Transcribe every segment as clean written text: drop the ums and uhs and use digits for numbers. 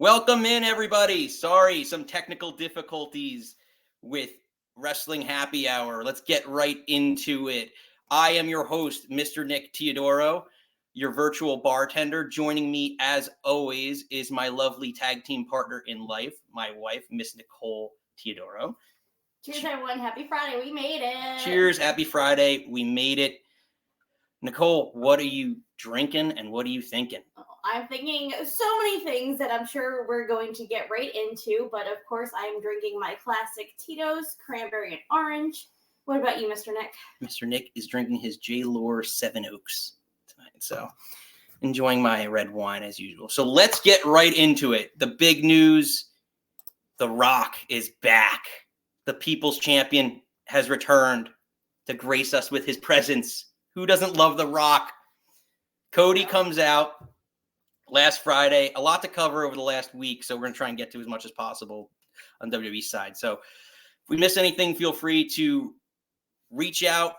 Welcome in, everybody. Sorry, some technical difficulties with Wrestling Happy Hour. Let's get right into it. I am your host, Mr. Nick Teodoro, your virtual bartender. Joining me, as always, is my lovely tag team partner in life, my wife, Miss Nicole Teodoro. Cheers, everyone. Happy Friday. We made it. Cheers. Happy Friday. We made it. Nicole, what are you drinking and what are you thinking? I'm thinking so many things that I'm sure we're going to get right into, but of course I'm drinking my classic Tito's cranberry and orange. What about you, Mr. Nick? Mr. Nick is drinking his J-Lore 7 Oaks tonight, so enjoying my red wine as usual. So let's get right into it. The big news, The Rock is back. The People's Champion has returned to grace us with his presence. Who doesn't love The Rock? Cody comes out last Friday. A lot to cover over the last week, so we're going to try and get to as much as possible on WWE's side. So if we miss anything, feel free to reach out,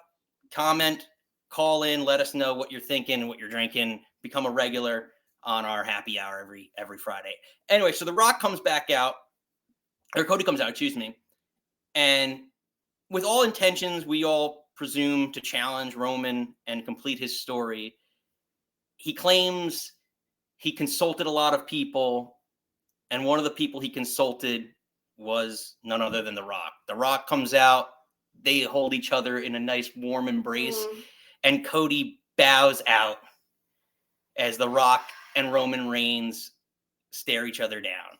comment, call in, let us know what you're thinking, what you're drinking. Become a regular on our happy hour every Friday. Anyway, so The Rock comes back out, or Cody comes out, excuse me, and with all intentions, we all presume to challenge Roman and complete his story. He claims he consulted a lot of people, and one of the people he consulted was none other than The Rock. The Rock comes out, they hold each other in a nice warm embrace, and Cody bows out as The Rock and Roman Reigns stare each other down.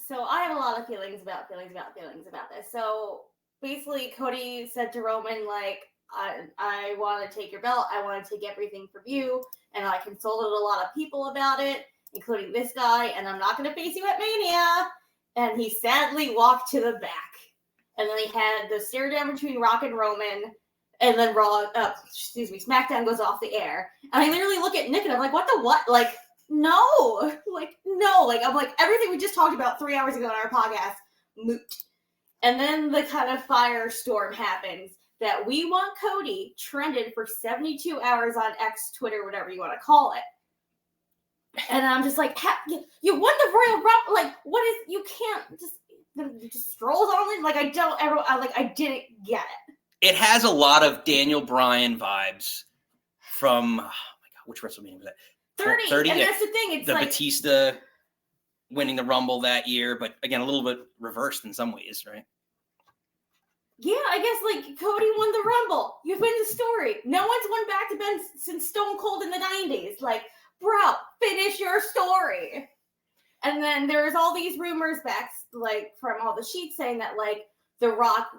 So I have a lot of feelings about this. So basically, Cody said to Roman, like, I want to take your belt. I want to take everything from you. And I consulted a lot of people about it, including this guy. And I'm not going to face you at Mania. And he sadly walked to the back. And then he had the stare down between Rock and Roman. And then SmackDown goes off the air. And I literally look at Nick and I'm like, what the what? Like, no. I'm like, everything we just talked about 3 hours ago on our podcast, moot. And then the kind of firestorm happens that We Want Cody trended for 72 hours on X, Twitter, whatever you want to call it. And I'm just like, you won the Royal Rumble. Like, what is, you can't just strolls on it. Like, I didn't get it. It has a lot of Daniel Bryan vibes from, oh my God, which WrestleMania was that? 30. And that's the thing. It's the like Batista winning the Rumble that year, but again, a little bit reversed in some ways, right? Yeah, I guess, like, Cody won the Rumble. You've been the story. No one's won back-to-back since Stone Cold in the 90s. Like, bro, finish your story. And then there's all these rumors back, like, from all the sheets saying that, like, The Rock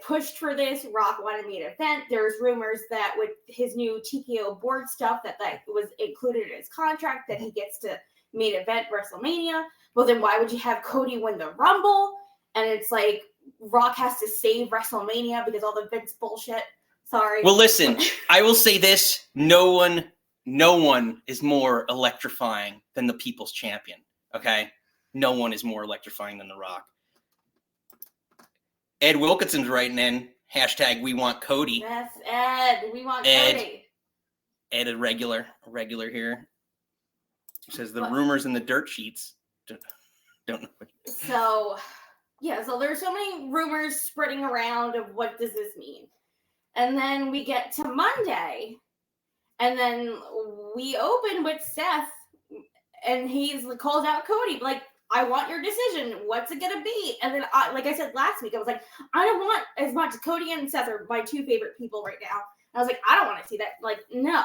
pushed for this. Rock wanted me to event. There's rumors that with his new TKO board stuff that was included in his contract that he gets to main event WrestleMania. Well, then why would you have Cody win the Rumble? And it's like Rock has to save WrestleMania because all the Vince bullshit. Sorry. Well, listen, I will say this. No one is more electrifying than the People's Champion, okay? No one is more electrifying than The Rock. Ed Wilkinson's writing in, hashtag We Want Cody. That's Ed. We want Cody. Ed, a regular here. Says the rumors in the dirt sheets. Don't know. So there's so many rumors spreading around of what does this mean. And then we get to Monday, and then we open with Seth, and he calls out Cody, like, I want your decision. What's it going to be? And then, like I said last week, I was like, I don't want as much. Cody and Seth are my two favorite people right now. And I was like, I don't want to see that. Like, no.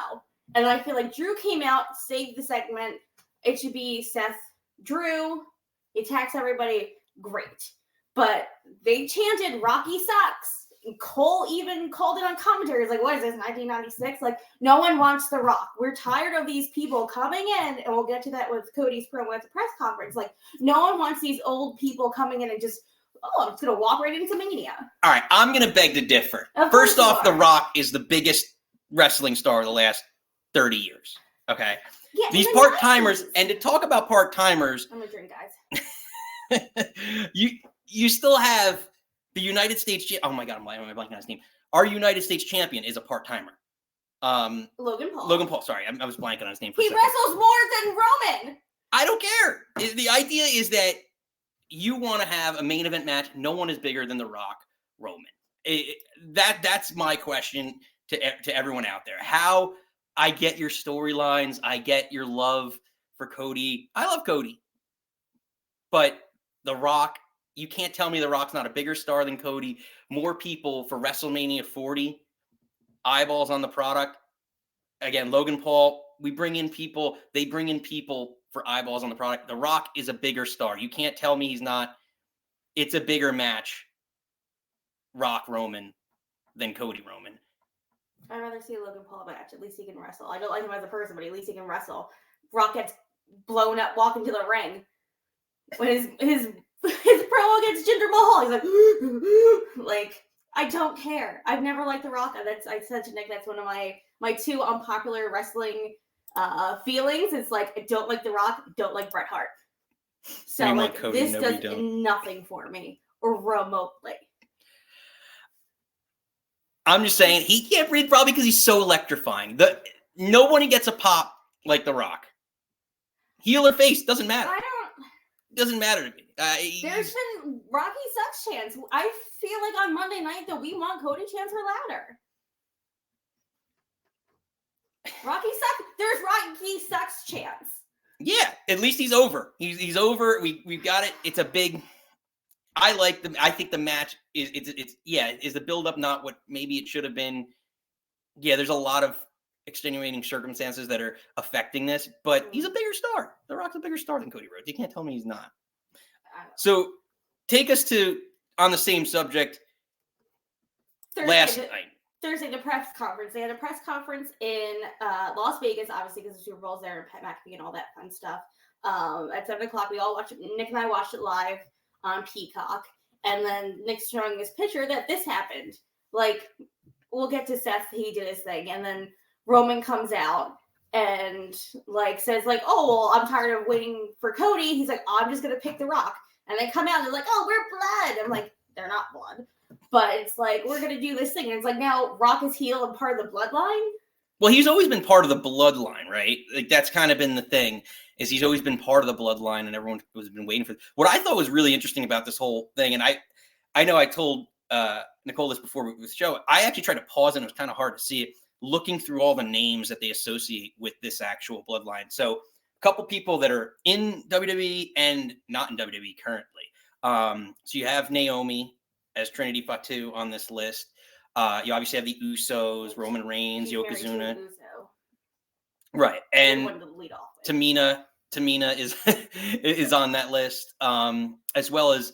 And I feel like Drew came out, saved the segment. It should be Seth, Drew. He attacks everybody. Great. But they chanted Rocky sucks. And Cole even called it on commentary. It's like, what is this, 1996? Like, no one wants The Rock. We're tired of these people coming in, and we'll get to that with Cody's promo at the press conference. Like, no one wants these old people coming in and just, I'm just going to walk right into Mania. All right, I'm going to beg to differ. First off, The Rock is the biggest wrestling star of the last 30 years, okay? Yeah, these part-timers, and to talk about part-timers... I'm going to drink, guys. you still have... The United States, oh my God, I'm blanking on his name. Our United States champion is a part-timer. Logan Paul. Logan Paul, sorry, I was blanking on his name for a second. He wrestles more than Roman. I don't care. The idea is that you want to have a main event match. No one is bigger than The Rock, Roman. That's my question to everyone out there. How I get your storylines. I get your love for Cody. I love Cody. But The Rock, you can't tell me The Rock's not a bigger star than Cody. More people for WrestleMania 40, eyeballs on the product. Again, Logan Paul, we bring in people. They bring in people for eyeballs on the product. The Rock is a bigger star. You can't tell me he's not. It's a bigger match, Rock Roman, than Cody Roman. I'd rather see a Logan Paul match. At least he can wrestle. I don't like him as a person, but at least he can wrestle. Rock gets blown up walking to the ring. When his promo against Jinder Mahal, he's like, I don't care. I've never liked The Rock. I said to Nick, that's one of my two unpopular wrestling feelings. It's like, I don't like The Rock, don't like Bret Hart. So like Cody, this does nothing for me remotely. I'm just saying he can't breathe probably because he's so electrifying. Nobody gets a pop like The Rock. Heel or face doesn't matter. Doesn't matter to me. There's been Rocky Sucks chants. I feel like on Monday night that we want Cody chants were louder. Rocky Sucks. There's Rocky Sucks chants. Yeah, at least he's over. He's over. We've got it. It's a big. I like the. I think the match is is the build up not what maybe it should have been. Yeah, there's a lot of extenuating circumstances that are affecting this, but he's a bigger star. The Rock's a bigger star than Cody Rhodes. You can't tell me he's not. So take us to on the same subject. Last night. Thursday, the press conference. They had a press conference in Las Vegas, obviously because the Super Bowl's there and Pat McAfee and all that fun stuff. At 7:00, we all watched it. Nick and I watched it live on Peacock, and then Nick's showing this picture that this happened. Like, we'll get to Seth. He did his thing, and then Roman comes out and like says like, oh, well, I'm tired of waiting for Cody. He's like, oh, I'm just gonna pick The Rock. And they come out and they're like, oh, we're blood. I'm like, they're not blood, but it's like, we're gonna do this thing. And it's like, now Rock is heel and part of the bloodline. Well, he's always been part of the bloodline, right? Like that's kind of been the thing, is he's always been part of the bloodline, and everyone has been waiting for. What I thought was really interesting about this whole thing, and I know I told Nicole this before the show. I actually tried to pause, and it was kind of hard to see it. Looking through all the names that they associate with this actual bloodline. So a couple people that are in WWE and not in WWE currently. So you have Naomi as Trinity Fatu on this list. You obviously have the Usos, Roman Reigns, Yokozuna. Right. And Tamina is is on that list. As well as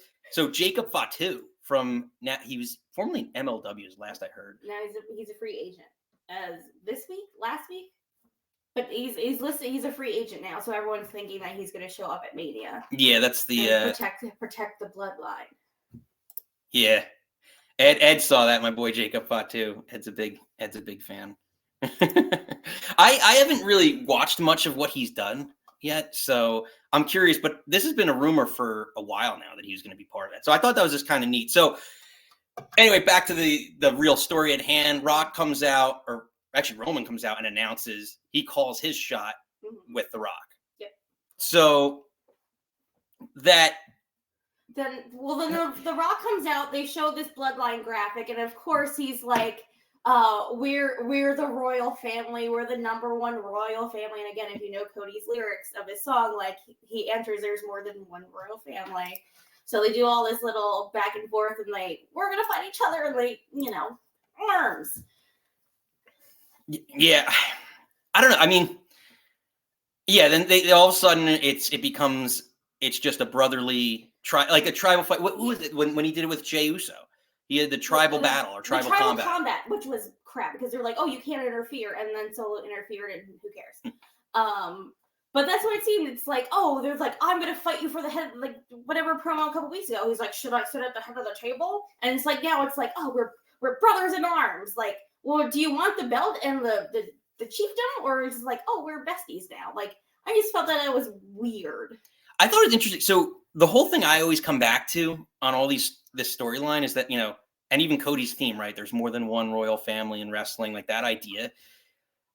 Jacob Fatu from he was formerly in MLW, as last I heard. Now he's a free agent. As last week, but he's listed. He's a free agent now, so everyone's thinking that he's going to show up at Mania. Yeah, that's the protect the bloodline. Yeah, Ed saw that. My boy Jacob Fatu. Ed's a big fan. I haven't really watched much of what he's done yet, so I'm curious. But this has been a rumor for a while now that he was going to be part of it. So I thought that was just kind of neat. So. Anyway, back to the real story at hand. Rock comes out, or actually Roman comes out and announces he calls his shot with The Rock. Yep. So that then the Rock comes out. They show this bloodline graphic, and of course he's like, "We're the royal family. We're the number one royal family." And again, if you know Cody's lyrics of his song, like he enters, there's more than one royal family. So they do all this little back and forth, and we're gonna fight each other, and arms. Yeah, I don't know. I mean, yeah. Then they all of a sudden it's just a brotherly a tribal fight. What was it when he did it with Jey Uso? He had the tribal battle or tribal combat, which was crap because they're like, oh, you can't interfere, and then Solo interfered, and who cares? But that's what it seemed. It's like, oh, there's like, I'm going to fight you for the head, like whatever promo a couple weeks ago. He's like, should I sit at the head of the table? And it's like, now it's like, oh, we're brothers in arms. Like, well, do you want the belt and the chiefdom? Or is it like, oh, we're besties now? Like, I just felt that it was weird. I thought it was interesting. So the whole thing I always come back to on all this storyline is that, and even Cody's theme, right? There's more than one royal family in wrestling, like that idea.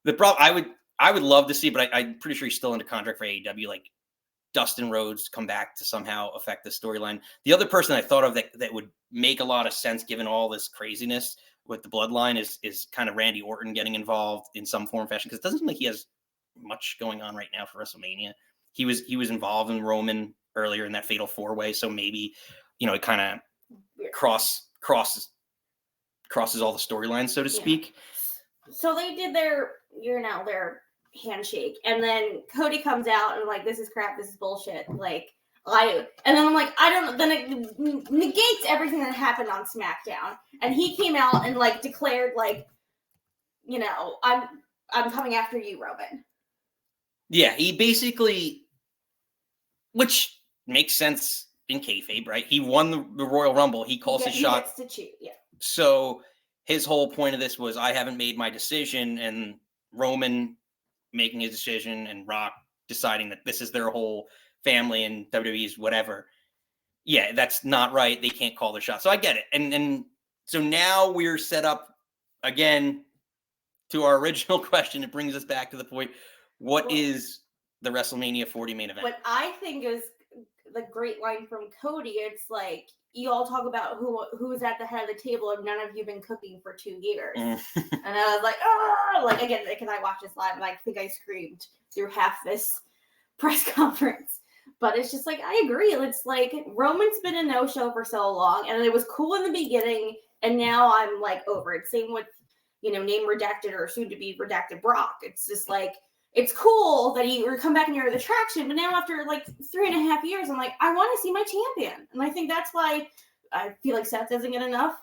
The problem I would love to see, but I'm pretty sure he's still under contract for AEW. Like Dustin Rhodes come back to somehow affect the storyline. The other person I thought of that would make a lot of sense given all this craziness with the bloodline is kind of Randy Orton getting involved in some form or fashion, because it doesn't seem like he has much going on right now for WrestleMania. He was involved in Roman earlier in that Fatal 4-Way, so maybe it kind of crosses all the storylines, so to speak. So they did their handshake, and then Cody comes out and like, this is crap, this is bullshit. Like and then I'm like, I don't. Then it negates everything that happened on SmackDown, and he came out and like declared like, I'm coming after you, Roman. Yeah, he basically, which makes sense in kayfabe, right? He won the Royal Rumble. He calls his shot. He gets to choose, yeah. So his whole point of this was, I haven't made my decision, and Roman making his decision and Rock deciding that this is their whole family and WWE's whatever. Yeah, that's not right. They can't call their shot. So I get it. And so now we're set up again to our original question. It brings us back to the point. What is the WrestleMania 40 main event? What I think is the great line from Cody, it's like, you all talk about who is at the head of the table, and none of you been cooking for 2 years. And I was like, oh, like, again, can I watch this live? And I think I screamed through half this press conference. But it's just like, I agree. It's like, Roman's been a no-show for so long, and it was cool in the beginning, and now I'm like over it. Same with, name redacted or soon to be redacted Brock. It's just like, it's cool that you come back and you're the attraction, but now after like 3.5 years, I'm like, I want to see my champion. And I think that's why I feel like Seth doesn't get enough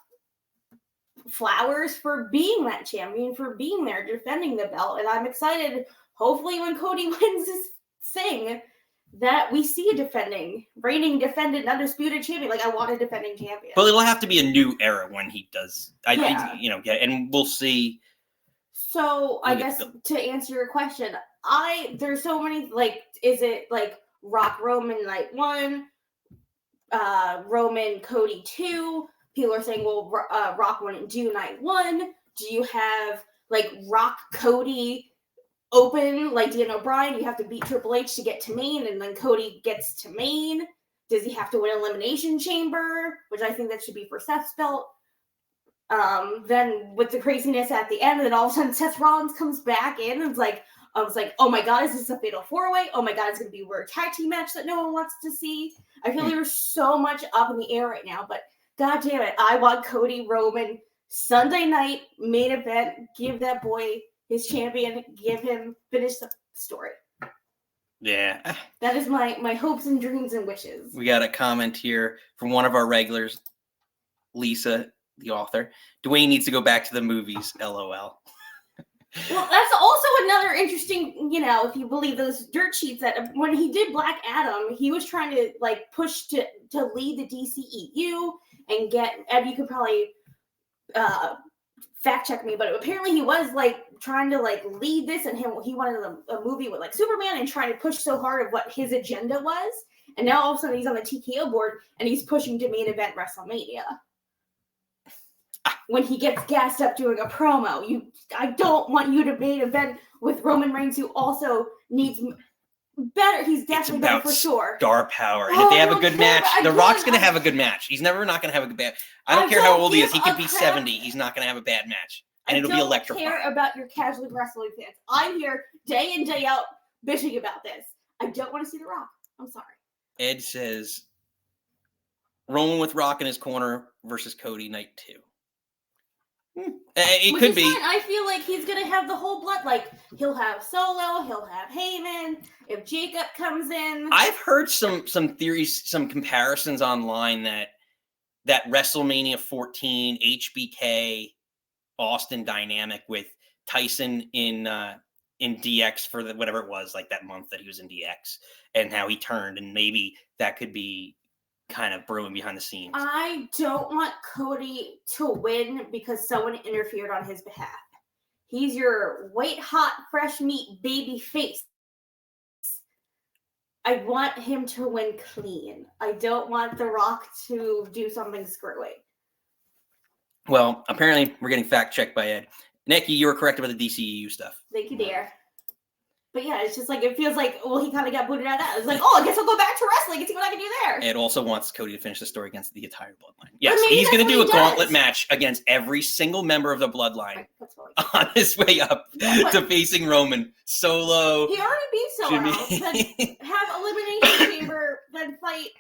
flowers for being that champion, for being there, defending the belt. And I'm excited, hopefully when Cody wins this thing, that we see a reigning, defended, undisputed champion. Like, I want a defending champion. Well, it'll have to be a new era when he does. I think, and we'll see. So I guess to answer your question, there's so many, like, is it like Rock Roman night 1, Roman Cody 2? People are saying, well, Rock wouldn't do night 1. Do you have like Rock Cody open like Dan O'Brien? You have to beat Triple H to get to main, and then Cody gets to main. Does he have to win Elimination Chamber? Which I think that should be for Seth's belt. Then with the craziness at the end, and then all of a sudden Seth Rollins comes back in, and I was like, oh my god, is this a Fatal 4-Way? Oh my god, it's going to be a weird tag team match that no one wants to see. I feel there's so much up in the air right now, but god damn it, I want Cody Roman Sunday night main event. Give that boy his champion. Finish the story. Yeah. That is my hopes and dreams and wishes. We got a comment here from one of our regulars, Lisa, the author. Dwayne needs to go back to the movies, LOL. Well, that's also another interesting, if you believe those dirt sheets, that when he did Black Adam, he was trying to like push to lead the DCEU and get, Ed, you could probably fact check me, but apparently he was like trying to like lead this, and he wanted a movie with like Superman and trying to push so hard of what his agenda was. And now all of a sudden he's on the TKO board and he's pushing to main event WrestleMania. When he gets gassed up doing a promo, I don't want you to main event with Roman Reigns, who also needs better. He's definitely better for sure. Star power. And if they have a good match, The Rock's going to have a good match. He's never not going to have a good match. I don't care how old he is. He could be 70. He's not going to have a bad match. And it'll be electrifying. I don't care about your casual wrestling fans. I'm here day in, day out bitching about this. I don't want to see The Rock. I'm sorry. Ed says, Roman with Rock in his corner versus Cody night 2. It could be. Fine. I feel like he's gonna have the whole blood. Like, he'll have Solo, he'll have Heyman. If Jacob comes in, I've heard some theories, some comparisons online that WrestleMania 14 HBK Austin dynamic with Tyson in DX for whatever it was, like that month that he was in DX, and how he turned, and maybe that could be kind of brewing behind the scenes. I don't want Cody to win because someone interfered on his behalf. He's your white hot fresh meat baby face. I want him to win clean. I don't want The Rock to do something screwy. Well, apparently we're getting fact checked by Ed. Nikki, you were correct about the DCEU stuff. Thank you, dear. But yeah, it's just like, it feels like, well, he kind of got booted out of that. It's like, oh, I guess I'll go back to wrestling and see what I can do there. It also wants Cody to finish the story against the entire bloodline. Yes, maybe he's going to that's do what a he gauntlet does. match against every single member of the bloodline Right, that's what on his way up Yeah, but- to facing Roman. Solo. He already beat Solo. Jimmy. Then have Elimination Chamber, then fight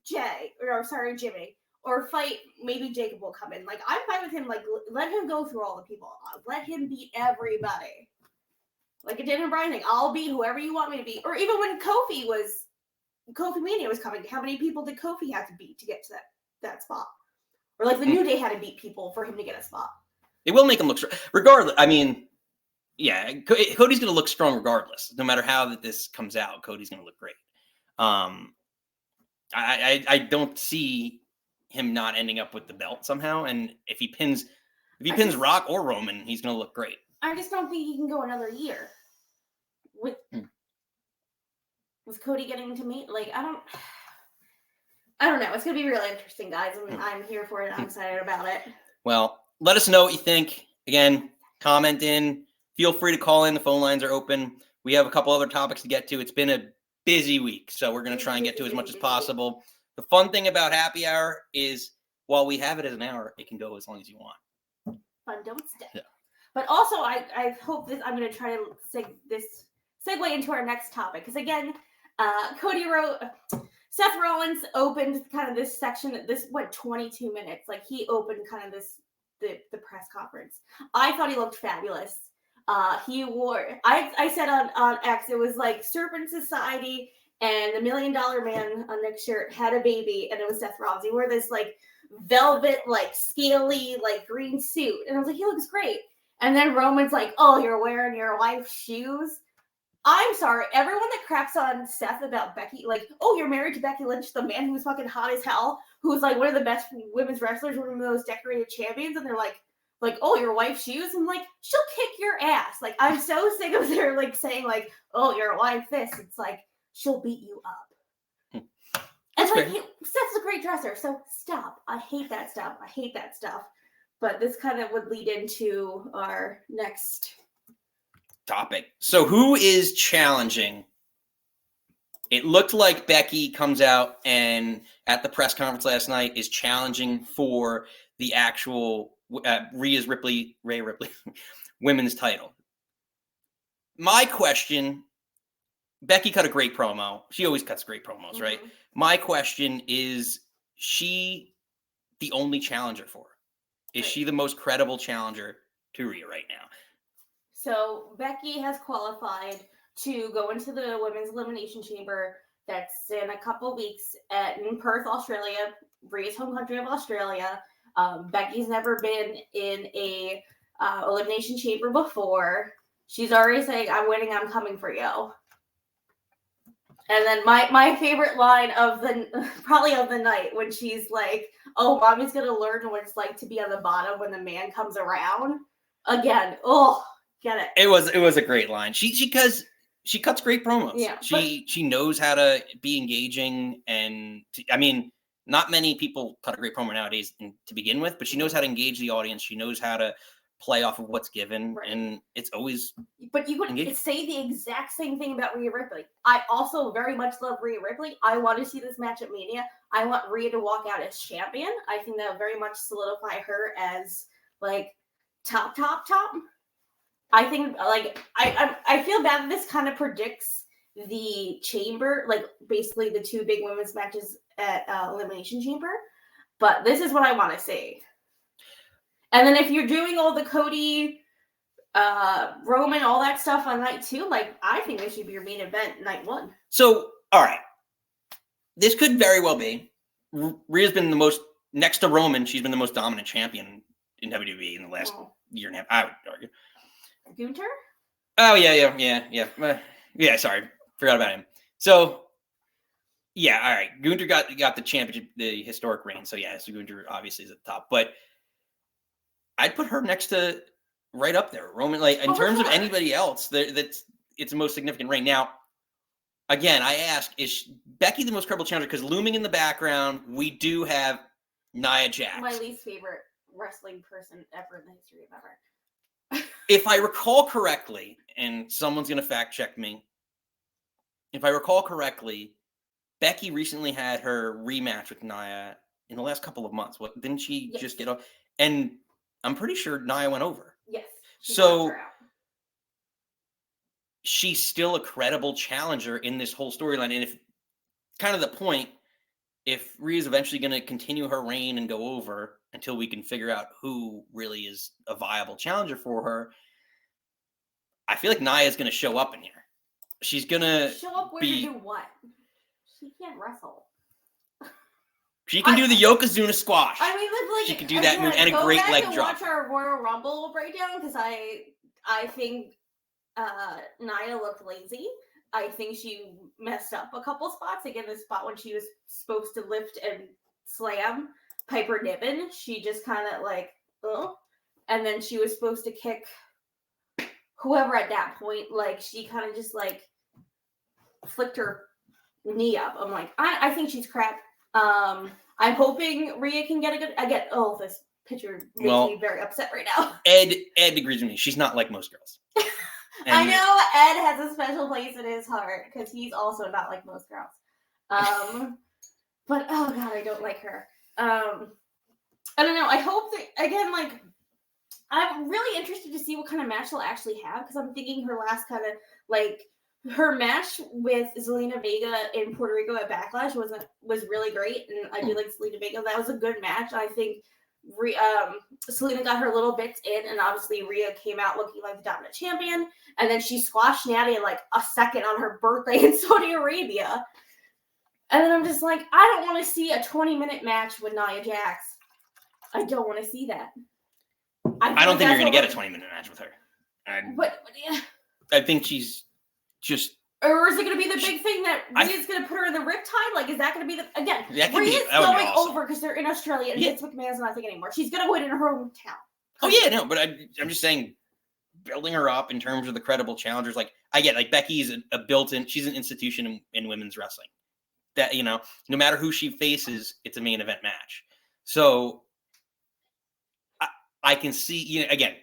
Jimmy. Or fight, maybe Jacob will come in. Like, I'm fine with him. Like, let him go through all the people. Let him beat everybody. Like a Daniel Bryan thing. I'll beat whoever you want me to beat. Or even when Kofi Mania was coming, how many people did Kofi have to beat to get to that spot? Or like the New Day had to beat people for him to get a spot. It will make him look strong. Regardless, I mean, yeah, Cody's going to look strong regardless. No matter how that this comes out, Cody's going to look great. I don't see him not ending up with the belt somehow. And if he pins Rock or Roman, he's going to look great. I just don't think he can go another year with Cody getting to meet. Like, I don't know. It's gonna be really interesting, guys. I'm here for it. I'm excited about it. Well, let us know what you think. Again, comment in. Feel free to call in. The phone lines are open. We have a couple other topics to get to. It's been a busy week, so we're going to try and get to as much as possible. The fun thing about happy hour is while we have it as an hour, it can go as long as you want. Fun don't stay. Yeah. But also, I hope this. I'm going to try to segue into our next topic because again, Seth Rollins opened kind of this section. This went 22 minutes. Like he opened kind of the press conference. I thought he looked fabulous. He wore. I said on X, it was like Serpent Society and the $1 Million Man on Nick's shirt had a baby, and it was Seth Rollins. He wore this like velvet, like scaly, like green suit, and I was like, he looks great. And then Roman's like, oh, you're wearing your wife's shoes. I'm sorry, everyone that craps on Seth about Becky, like, oh, you're married to Becky Lynch, the man who's fucking hot as hell, who's like one of the best women's wrestlers, one of the most decorated champions, and they're like, oh, your wife's shoes? I'm like, she'll kick your ass. Like, I'm so sick of their like saying like, oh, your wife this. It's like, she'll beat you up. And like, Seth's a great dresser, so stop. I hate that stuff. But this kind of would lead into our next topic. So who is challenging? It looked like Becky comes out and at the press conference last night is challenging for the actual Rhea Ripley women's title. My question, Becky cut a great promo. She always cuts great promos, right? My question is she the only challenger for her? Is she the most credible challenger to Rhea right now? So Becky has qualified to go into the Women's Elimination Chamber. That's in a couple weeks in Perth, Australia, Rhea's home country of Australia. Becky's never been in a Elimination Chamber before. She's already saying, I'm winning, I'm coming for you. And then my favorite line of the night when she's like, oh, mommy's going to learn what it's like to be on the bottom when the man comes around. Again, get it. It was a great line. She cuts great promos. Yeah, she knows how to be engaging, and I mean, not many people cut a great promo nowadays to begin with, but she knows how to engage the audience. She knows how to play off of what's given, right. And it's always. But you could say the exact same thing about Rhea Ripley. I also very much love Rhea Ripley. I want to see this match at Mania. I want Rhea to walk out as champion. I think that would very much solidify her as like top. I think like I feel bad that this kind of predicts the chamber, like basically the two big women's matches at Elimination Chamber. But this is what I want to see. And then if you're doing all the Cody, Roman, all that stuff on night 2, like I think this should be your main event night 1. So, all right. This could very well be. Rhea's been the most, next to Roman, she's been the most dominant champion in WWE in the last year and a half, I would argue. Gunther? Oh, yeah. Sorry. Forgot about him. So, yeah, all right. Gunther got the championship, the historic reign. So, yeah, so Gunther obviously is at the top. But I'd put her next to right up there. Roman, like in terms of anybody else, it's the most significant reign. Now, again, I ask, is Becky the most credible challenger? Because looming in the background, we do have Nia Jax. My least favorite wrestling person ever in the history of ever. If I recall correctly, and someone's going to fact check me, if I recall correctly, Becky recently had her rematch with Nia in the last couple of months. What didn't she just get off? And I'm pretty sure Nia went over. Yes. So she's still a credible challenger in this whole storyline. And if kind of the point, if Rhea's eventually going to continue her reign and go over until we can figure out who really is a viable challenger for her, I feel like Nia is going to show up in here. She's going to show up where to do what? She can't wrestle. She can do the Yokozuna squash. I mean, like, she can do that move and a great leg drop. Watch our Royal Rumble breakdown because I think Nia looked lazy. I think she messed up a couple spots. Again, the spot when she was supposed to lift and slam Piper Niven, she just kind of like, oh, and then she was supposed to kick whoever at that point. Like she kind of just like flicked her knee up. I'm like, I think she's crap. I'm hoping Rhea can get a good. This picture makes me very upset right now. Ed agrees with me. She's not like most girls. I know Ed has a special place in his heart because he's also not like most girls. But oh god, I don't like her. I don't know. I hope that again, like, I'm really interested to see what kind of match they'll actually have because I'm thinking her last kind of like. Her match with Zelina Vega in Puerto Rico at Backlash was really great, and I do like Zelina Vega. That was a good match. I think Zelina got her little bits in, and obviously Rhea came out looking like the dominant champion, and then she squashed Natty in like a second on her birthday in Saudi Arabia. And then I'm just like, I don't want to see a 20-minute match with Nia Jax. I don't want to see that. I don't think you're going to get a 20-minute match with her. I think she's just, or is it going to be the big thing that Rhea's going to put her in the riptide? Like, is that going to be the again? Rhea's going over because they're in Australia and Vince McMahon's not thinking anymore. She's going to win in her hometown. Oh yeah, no, but I'm just saying, building her up in terms of the credible challengers. Like I get, like Becky's a built-in. She's an institution in women's wrestling. That no matter who she faces, it's a main event match. So I can see again.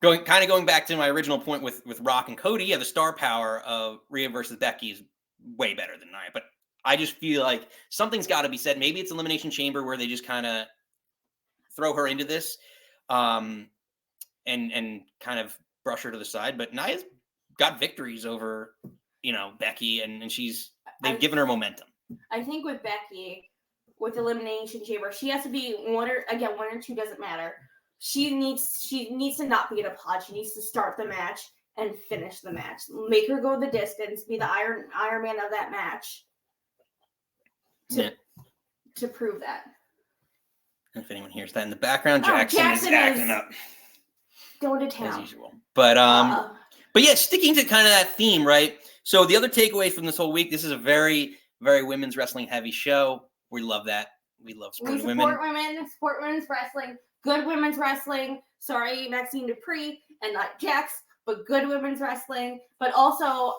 Going back to my original point with Rock and Cody, the star power of Rhea versus Becky is way better than Nia. But I just feel like something's got to be said. Maybe it's Elimination Chamber where they just kind of throw her into this, and kind of brush her to the side. But Nia's got victories over Becky, and they've given her momentum. I think with Becky, with Elimination Chamber, she has to be one or two doesn't matter. She needs to not be in a pod. She needs to start the match and finish the match. Make her go the distance. Be the Iron Man of that match. To prove that. If anyone hears that in the background, Jackson is acting up. Going to town. As usual. But yeah, sticking to kind of that theme, right? So the other takeaway from this whole week, this is a very, very women's wrestling heavy show. We love that. We love supporting women. Support women's wrestling. Good women's wrestling. Sorry, Maxine Dupree and not Jax, but good women's wrestling. But also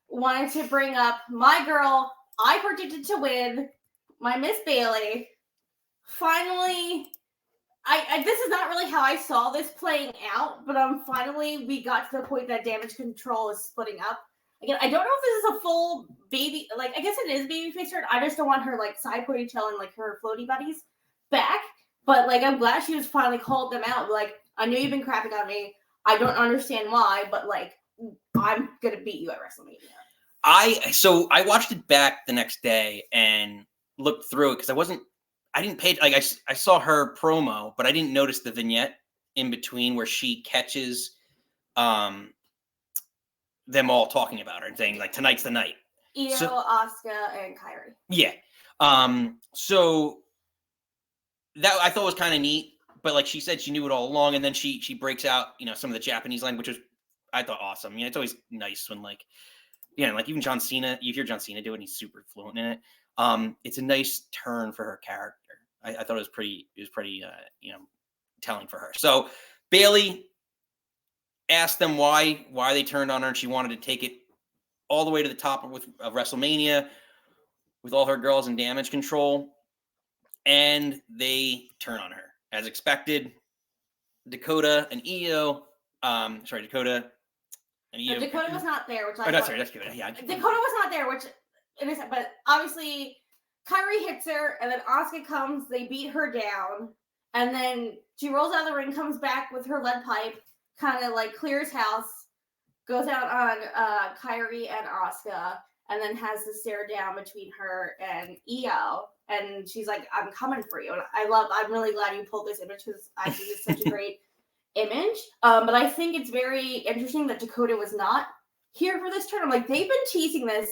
wanted to bring up my girl. I predicted to win. My Miss Bayley. Finally, this is not really how I saw this playing out, but finally we got to the point that Damage Control is splitting up. Again, I don't know if this is a full baby. Like, I guess it is babyface turn. I just don't want her like side ponytail and like her floaty buddies back. But, like, I'm glad she was finally called them out. Like, I knew you've been crapping on me. I don't understand why, but, like, I'm going to beat you at WrestleMania. I watched it back the next day and looked through it because I didn't pay, like, I saw her promo, but I didn't notice the vignette in between where she catches them all talking about her and saying, like, tonight's the night. Io, Asuka, and Kairi. Yeah. So that I thought was kind of neat, but like she said, she knew it all along, and then she breaks out, some of the Japanese language, which I thought awesome. It's always nice when like even John Cena, you hear John Cena do it, and he's super fluent in it. It's a nice turn for her character. I thought it was pretty telling for her. So Bayley asked them why they turned on her, and she wanted to take it all the way to the top of WrestleMania with all her girls in Damage Control. And they turn on her as expected. Dakota and Io. Dakota and Io. Dakota was not there, which I that's Dakota. Yeah, Dakota was not there, which innocent, but obviously Kyrie hits her, and then Asuka comes. They beat her down, and then she rolls out of the ring, comes back with her lead pipe, kind of like clears house, goes out on Kyrie and Asuka, and then has the stare down between her and Io. And she's like, I'm coming for you. And I'm really glad you pulled this image because I think it's such a great image. But I think it's very interesting that Dakota was not here for this turn. I'm like, they've been teasing this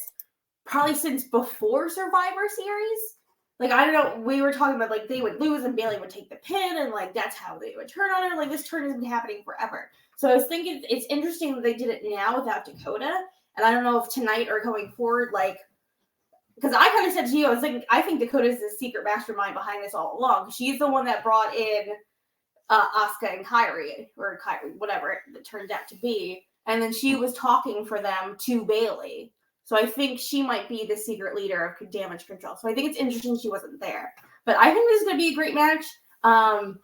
probably since before Survivor Series. Like, I don't know, we were talking about, like, they would lose and Bayley would take the pin, and, like, that's how they would turn on her. Like, this turn has been happening forever. So I was thinking it's interesting that they did it now without Dakota. And I don't know if tonight or going forward, like, because I kind of said to you, I think Dakota's the secret mastermind behind this all along. She's the one that brought in Asuka and Kyrie, whatever it turned out to be. And then she was talking for them to Bayley. So I think she might be the secret leader of Damage Control. So I think it's interesting she wasn't there. But I think this is going to be a great match. I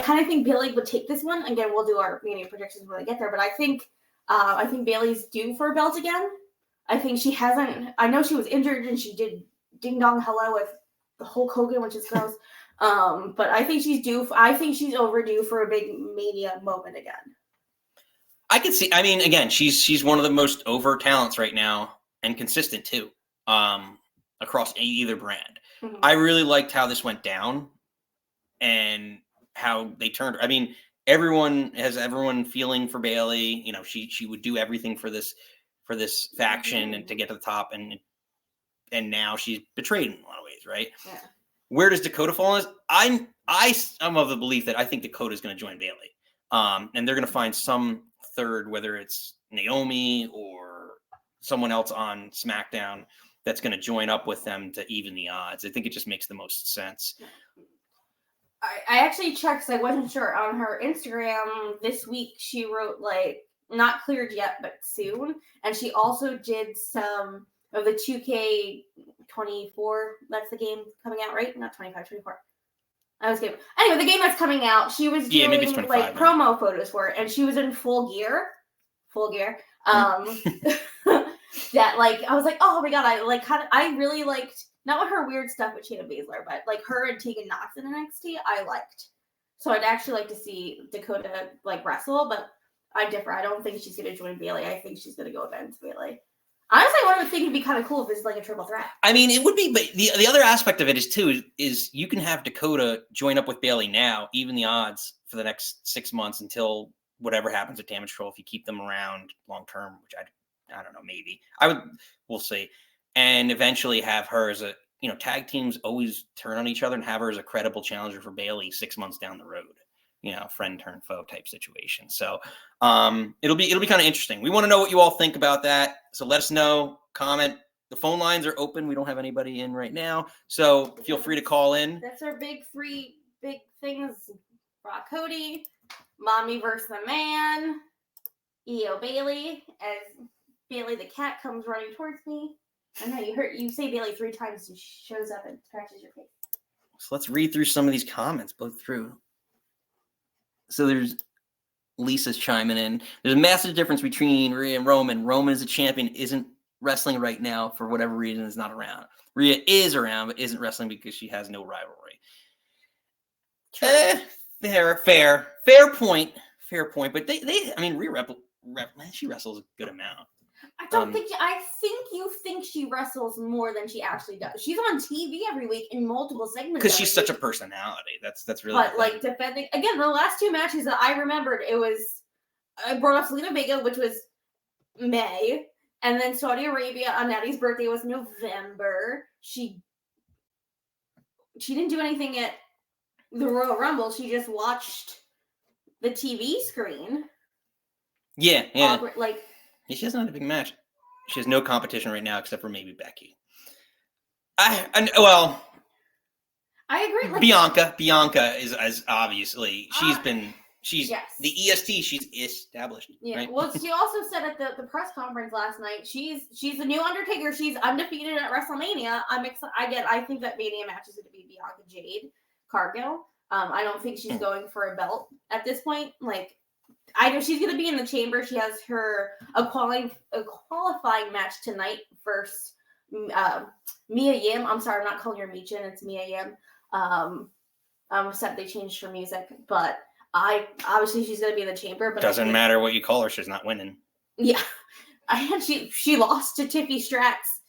kind of think Bayley would take this one. Again, we'll do our Mania predictions when I get there. But I think Bayley's due for a belt again. I think she hasn't. I know she was injured and she did ding dong hello with the Hulk Hogan, which is gross. But I think she's due. I think she's overdue for a big Mania moment again. I could see. I mean, again, she's one of the most over talents right now. And consistent too, across either brand. Mm-hmm. I really liked how this went down, and how they turned. I mean, everyone feeling for Bayley. You know, she would do everything for this faction and to get to the top, and now she's betrayed in a lot of ways, right? Yeah. Where does Dakota fall in this? I'm of the belief that I think Dakota's going to join Bayley, and they're going to find some third, whether it's Naomi or someone else on SmackDown that's going to join up with them to even the odds. I think it just makes the most sense. I actually checked because I wasn't sure. On her Instagram this week, she wrote, like, not cleared yet, but soon. And she also did some of the 2K24. That's the game coming out, right? Not 25, 24. I was kidding. Anyway, the game that's coming out, she was doing, like, promo photos for it. And she was in full gear. That, like, I was like, oh my god, I really liked, not with her weird stuff with Shayna Baszler, but like her and Tegan Knox in NXT, I liked. So I'd actually like to see Dakota like wrestle, but I differ. I don't think she's gonna join Bayley. I think she's gonna go against Bayley. Honestly, one of the things would be kind of cool if it's like a triple threat. I mean, it would be, but the other aspect of it is you can have Dakota join up with Bayley now, even the odds for the next 6 months until whatever happens at Damage Control, if you keep them around long term, which I don't know, maybe we'll see. And eventually have her as a, tag teams always turn on each other, and have her as a credible challenger for Bayley 6 months down the road, friend turn foe type situation. So it'll be kind of interesting. We want to know what you all think about that. So let us know, comment. The phone lines are open. We don't have anybody in right now, so feel free to call in. That's our three big things. Brock Cody, Mommy versus the Man, Io Bayley, as Bayley the cat comes running towards me. I know you say Bayley 3 times and she shows up and scratches your face. So let's read through some of these comments, both through. So there's Lisa's chiming in. There's a massive difference between Rhea and Roman. Roman is a champion, isn't wrestling right now for whatever reason, is not around. Rhea is around, but isn't wrestling because she has no rivalry. Fair point. But Rhea she wrestles a good amount. I think you think she wrestles more than she actually does. She's on TV every week in multiple segments. Because she's such a personality. That's really. But like defending again, the last 2 matches that I remembered, I brought up Selena Vega, which was May, and then Saudi Arabia on Natty's birthday was November. She didn't do anything at the Royal Rumble. She just watched the TV screen. Yeah. She hasn't had a big match. She has no competition right now except for maybe Becky. I agree. Bianca is obviously she's yes. The EST. She's established. Yeah. Right? Well, she also said at the press conference last night she's the new Undertaker. She's undefeated at WrestleMania. I'm excited. I think that Mania match is going to be Bianca Jade Cargill. I don't think she's going for a belt at this point. Like, I know she's going to be in the chamber. She has a qualifying match tonight versus Mia Yim. I'm sorry, I'm not calling her Michin. It's Mia Yim. I'm upset they changed her music, but obviously she's going to be in the chamber. But doesn't matter what you call her, she's not winning. Yeah, she lost to Tiffy Stratz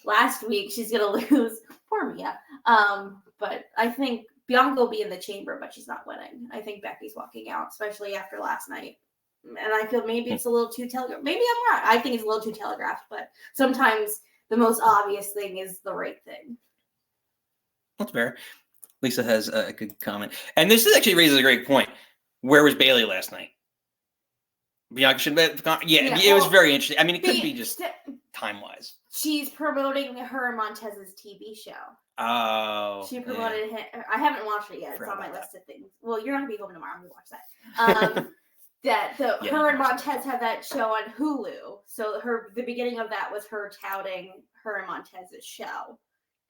last week. She's going to lose. Poor Mia. But I think Bianca will be in the chamber, but she's not winning. I think Becky's walking out, especially after last night. And I feel maybe it's a little too telegraphed. Maybe I'm wrong. I think it's a little too telegraphed, but sometimes the most obvious thing is the right thing. That's fair. Lisa has a good comment. And this actually raises a great point. Where was Bayley last night? Bianca should have been. Yeah, it was very interesting. I mean, it could be just time-wise. She's promoting her and Montez's TV show. Oh. She promoted him. I haven't watched it yet. It's on my list of things. Well, you're not going to be home tomorrow. I'm going to watch that. Her and Montez have that show on Hulu. So the beginning of that was her touting her and Montez's show.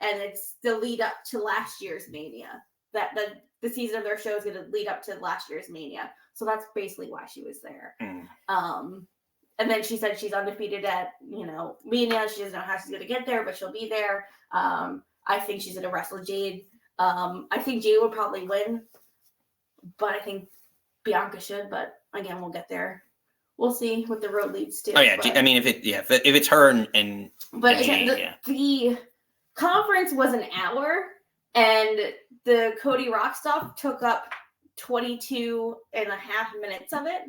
And it's the lead up to last year's Mania. That the season of their show is going to lead up to last year's Mania. So that's basically why she was there. And then she said she's undefeated at, Mania. She doesn't know how she's going to get there, but she'll be there. I think she's going to wrestle Jade. I think Jade will probably win, but I think Bianca should. But again, we'll get there. We'll see what the road leads to. Oh yeah, but, I mean, if it's her and but again, the conference was an hour, and the Cody Rock stuff took up 22 and a half minutes of it.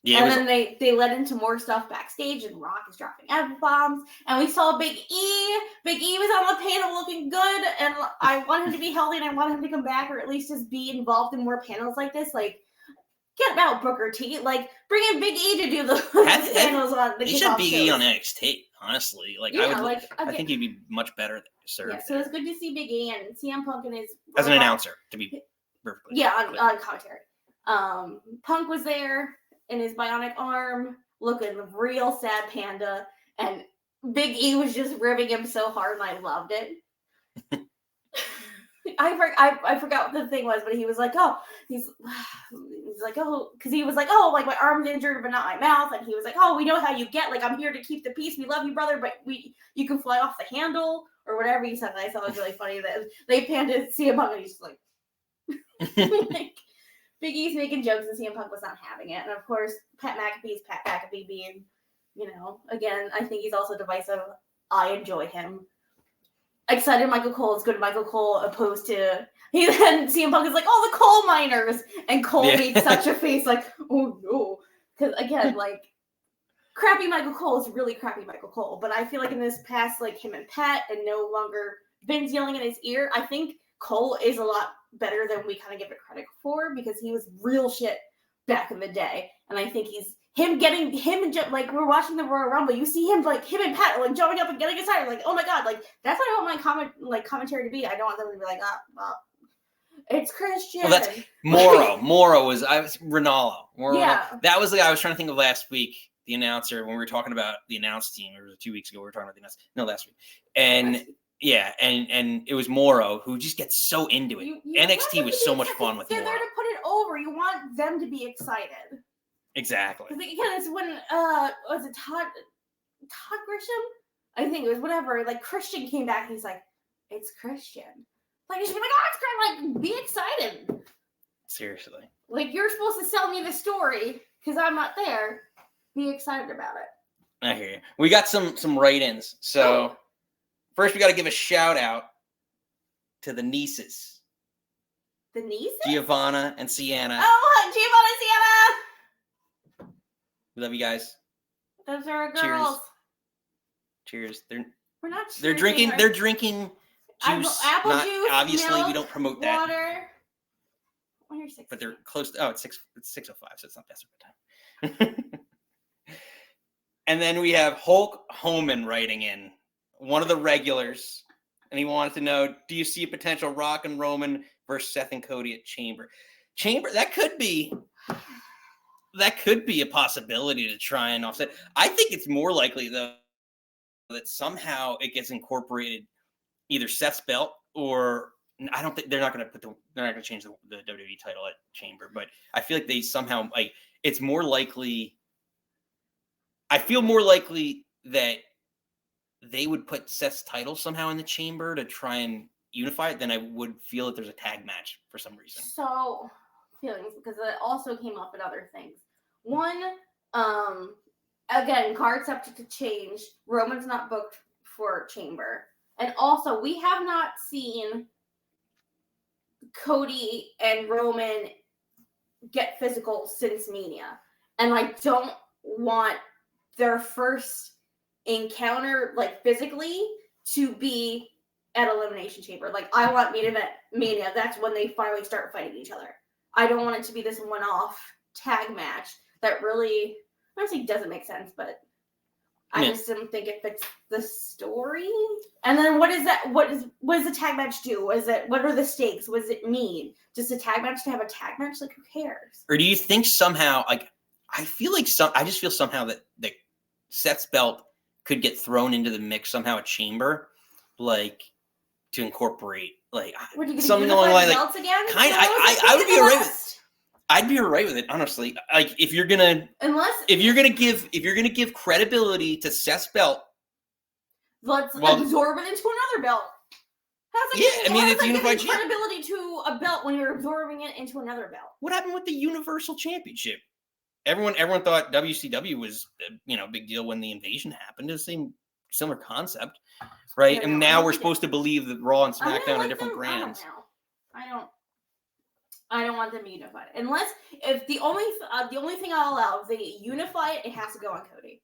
Yeah, and then they led into more stuff backstage, and Rock is dropping F-bombs, and we saw Big E. Big E was on the panel looking good, and I want him to be healthy, and I want him to come back, or at least just be involved in more panels like this. Like, get him out, Booker T. Like, bring in Big E to do the panels on the He should Big E on NXT, honestly. Like, yeah, I think he'd be much better served. Yeah, so it's good to see Big E and CM Punk and his as an announcer, to be perfectly on commentary. Punk was there in his bionic arm, looking real sad panda, and Big E was just ribbing him so hard, and I loved it. I forgot what the thing was, but he was like, he's like, because he was like, like my arm's injured, but not my mouth, and he was like, we know how you get, like, I'm here to keep the peace, we love you, brother, but you can fly off the handle, or whatever he said, and I thought it was really funny that they panned to CM Punk, and he's just like, like, Big E's making jokes, and CM Punk was not having it. And of course, Pat McAfee's Pat McAfee being, again, I think he's also divisive. I enjoy him. Excited Michael Cole is good. Michael Cole opposed to then CM Punk is like, the coal miners, and Cole made such a face like, oh no, because again, like, crappy Michael Cole is really crappy Michael Cole. But I feel like in this past, like him and Pat, and no longer Vince yelling in his ear, I think Cole is a lot better than we kind of give it credit for, because he was real shit back in the day, and I think like, we're watching the Royal Rumble, you see him, like, him and Pat, like, jumping up and getting excited, like, oh my god, like, that's what I want my commentary to be. I don't want them to be like, it's Christian. Well, that's Moro was Ronaldo. Yeah, that was the guy I was trying to think of last week, the announcer, when we were talking about the announce team. It was 2 weeks ago we were talking about the announce. No, last week. And yeah, and it was Moro who just gets so into it. NXT was so much fun with Moro. They're there to put it over. You want them to be excited. Exactly. Because again, it's when was it Todd Grisham? I think it was whatever. Like, Christian came back and he's like, "It's Christian." Like, you should be like, "Oh, it's Christian." Like, be excited. Seriously. Like, you're supposed to sell me the story because I'm not there. Be excited about it. I hear you. We got some write-ins. So first, we got to give a shout out to the nieces. The nieces? Giovanna and Sienna. Oh, Giovanna and Sienna! We love you guys. Those are our girls. Cheers. We're not. They're drinking. They're drinking juice. Apple juice. Obviously, milk, we don't promote that. Water. But they're close. It's 6:05, so it's not desperate time. And then we have Hulk Homan writing in, one of the regulars, and he wanted to know: do you see a potential Rock and Roman versus Seth and Cody at Chamber? That could be a possibility to try and offset. I think it's more likely, though, that somehow it gets incorporated, either Seth's belt or I don't think they're not going to change the WWE title at Chamber, but I feel like they somehow it's more likely. I feel more likely that they would put Seth's title somehow in the Chamber to try and unify it than I would feel that there's a tag match for some reason. So feelings, because it also came up in other things. One, again, card subject to change. Roman's not booked for Chamber. And also, we have not seen Cody and Roman get physical since Mania. And I don't want their first encounter, like, physically, to be at Elimination Chamber. Like, I want main event Mania. That's when they finally start fighting each other. I don't want it to be this one-off tag match that really, honestly, doesn't make sense, but I just didn't think it fits the story. And then what is that? What does the tag match do? What are the stakes? What does it mean? Just a tag match to have a tag match? Like, who cares? Or do you think somehow, like, I just feel somehow that Seth's belt could get thrown into the mix somehow at Chamber, like, to incorporate, like, something along the line, like, kind of, I would be alright with. I'd be alright with it, honestly. Like, if you're gonna give credibility to Seth's belt, let's absorb it into another belt. It's unified credibility to a belt when you're absorbing it into another belt. What happened with the Universal Championship? Everyone thought WCW was a big deal when the invasion happened. It's the same similar concept, right? And now we're supposed to believe that Raw and SmackDown are different brands. I don't want them unified. Unless if the only thing I'll allow, if they unify it, it has to go on Cody.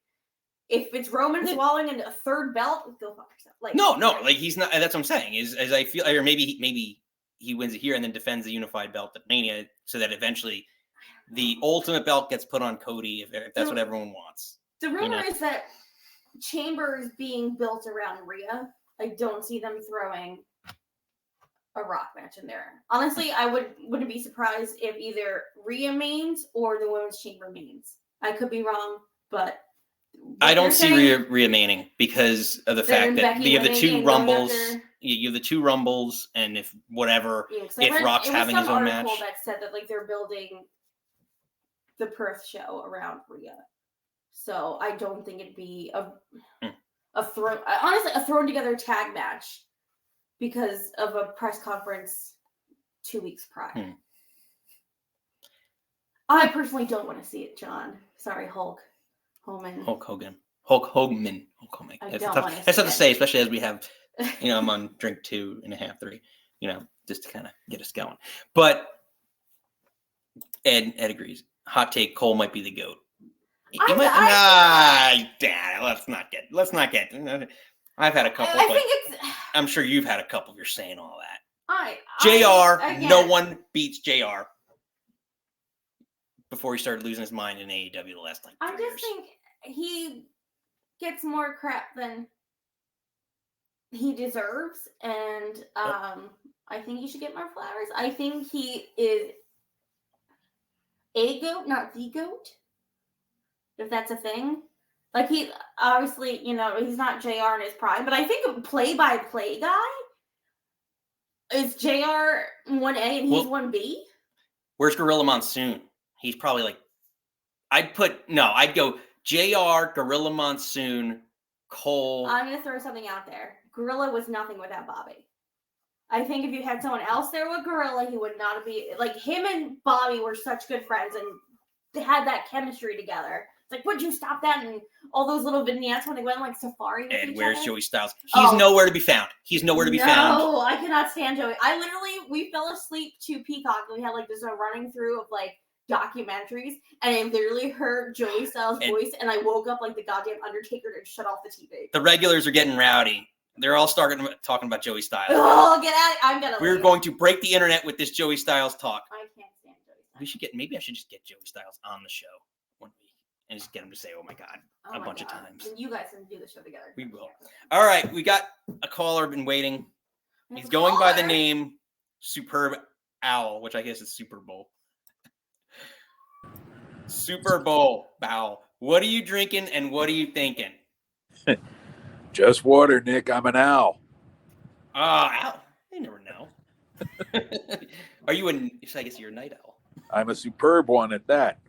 If it's Roman swallowing into a third belt, go fuck yourself. Like, no, like, he's not. That's what I'm saying. Is as I feel, or maybe he wins it here and then defends the unified belt at Mania, so that eventually the ultimate belt gets put on Cody if that's what everyone wants. The rumor is that Chamber is being built around Rhea. I don't see them throwing a Rock match in there. Honestly, I wouldn't be surprised if either Rhea mains or the Women's Chamber mains. I could be wrong, but I don't see Rhea maining because of the fact that you have the two Rumbles. You have the two Rumbles, and if Rock's having his own match. That said that, like, they're building the Perth show around Rhea, so I don't think it'd be a thrown together tag match because of a press conference 2 weeks prior. I personally don't want to see it, John. Sorry, Hulk Hogan. That's tough to say, especially as we have, I'm on drink 2.5, 3, just to kind of get us going. But Ed agrees. Hot take: Cole might be the GOAT. Let's not get. I've had a couple. I'm sure you've had a couple. You're saying all that. JR, no one beats JR. Before he started losing his mind in AEW the last 3 years. I just think he gets more crap than he deserves, and I think he should get more flowers. I think he is a GOAT, not the GOAT, if that's a thing. Like, he obviously, he's not JR in his prime, but I think a play-by-play guy is JR 1A and he's 1B. Where's Gorilla Monsoon? He's probably like, I'd go JR, Gorilla Monsoon, Cole. I'm going to throw something out there. Gorilla was nothing without Bobby. I think if you had someone else there with Gorilla, he would not be, like, him and Bobby were such good friends and they had that chemistry together. It's like, would you stop that? And all those little vignettes when they went like safari with and where's Joey Styles? He's nowhere to be found. Found. No, I cannot stand Joey. We fell asleep to Peacock and we had like this running through of like documentaries, and I literally heard Joey Styles' voice, and I woke up like the goddamn Undertaker and shut off the TV. The regulars are getting rowdy. They're all starting talking about Joey Styles. Oh, get out! I'm gonna. We're going to break the internet with this Joey Styles talk. I can't stand Joey Styles. Maybe I should just get Joey Styles on the show one week and just get him to say, "Oh my god," a bunch of times. And you guys can do the show together. We will. All right, we got a caller been waiting. He's going by the name Superb Owl, which I guess is Super Bowl. Super Bowl, Bow. What are you drinking and what are you thinking? Just water, Nick. I'm an owl. Owl. You never know. Are you I guess you're a night owl. I'm a superb one at that.